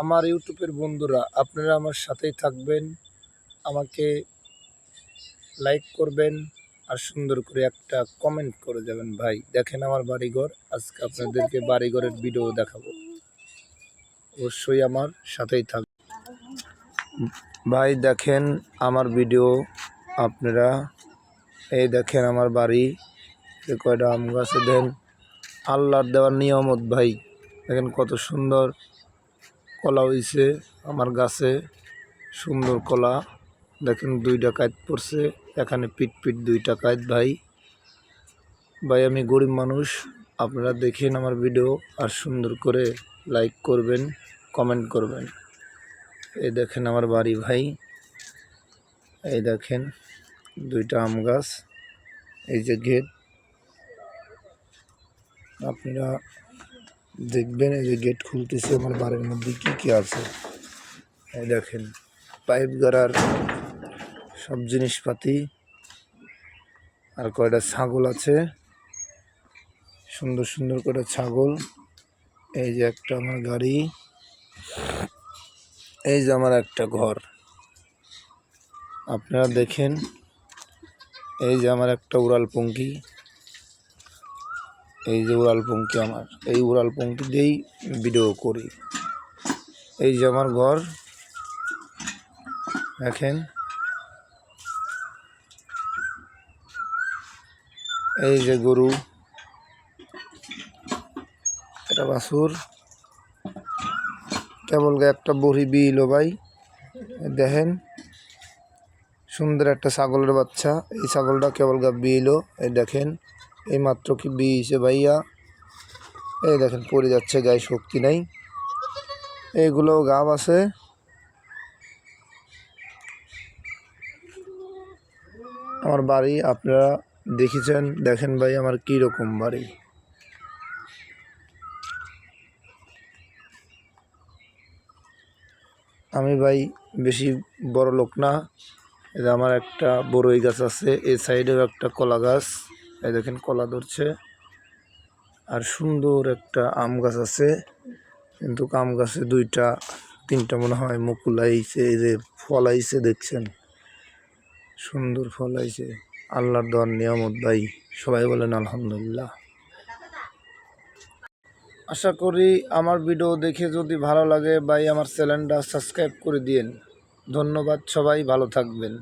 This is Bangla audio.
আমার ইউটিউবের বন্ধুরা, আপনারা আমার সাথেই থাকবেন, আমাকে লাইক করবেন আর সুন্দর করে একটা কমেন্ট করে যাবেন। ভাই দেখেন আমার বাড়িঘর, আজকে আপনাদেরকে বাড়িঘরের ভিডিও দেখাবো, অবশ্যই আমার সাথেই থাকবেন। ভাই দেখেন আমার ভিডিও আপনারা, এই দেখেন আমার বাড়ি, কয়টা আম গাছে দেন আল্লাহর দেওয়ার নিয়ামত। ভাই দেখেন কত সুন্দর কলা হয়েছে আমার গাছে, সুন্দর কলা দেখেন, 2টা কাইত পড়ছে এখানে, পিট পিট 2টা কাইত। ভাই আমি গরিব মানুষ, আপনারা দেখেন আমার ভিডিও আর সুন্দর করে লাইক করবেন, কমেন্ট করবেন। এই দেখেন আমার বাড়ি ভাই, এই দেখেন 2টা আম গাছ, এই যে গেট, আপনারা দেখবেন। এই যে গেট খুলতেছে, আমার বাড়ির মধ্যে কি কি আছে এই দেখেন, পাইপ গাড়ার সব জিনিসপাতি, আর কয়টা ছাগল আছে, সুন্দর সুন্দর কয়টা ছাগল। এই যে একটা আমার গাড়ি, এই যে আমার একটা ঘর, আপনারা দেখেন। এই যে আমার একটা উড়াল পঙ্খী, এই যে উড়াল পঙ্খী আমার, এই উড়াল পঙ্খী দিয়েই ভিডিও করি। এই যে আমার ঘর দেখেন, এই যে গরু, এটা বাছুর, কেবল একটা বড়ি বিল ভাই, দেখেন সুন্দর একটা ছাগলের বাচ্চা, এই ছাগলটা কেবল বিল, এই দেখেন এই মাত্র কি বিয়েছে ভাইয়া, এই দেখেন পড়ে যাচ্ছে, গায়ে শক্তি নাই, এইগুলো গাব আছে। আমার বাড়ি আপনারা দেখেছেন, দেখেন ভাই আমার কি রকম বাড়ি। আমি ভাই বেশি বড় লোক না, এটা আমার একটা বড়ই গাছ আছে, এই সাইডেও একটা কলা গাছ, এই দেখেন কলা ধরছে, আর সুন্দর একটা আম গাছ আছে, কিন্তু আম গাছে 2টা 3টা মনে হয় মুকুল আইছে, এই যে ফল আইছে দেখছেন, সুন্দর ফল আইছে, আল্লাহর দেওয়ার নিয়ামত ভাই, সবাই বলেন আলহামদুলিল্লাহ। আশা করি আমার ভিডিও দেখে যদি ভালো লাগে ভাই, আমার চ্যানেলটা সাবস্ক্রাইব করে দিন। ধন্যবাদ, সবাই ভালো থাকবেন।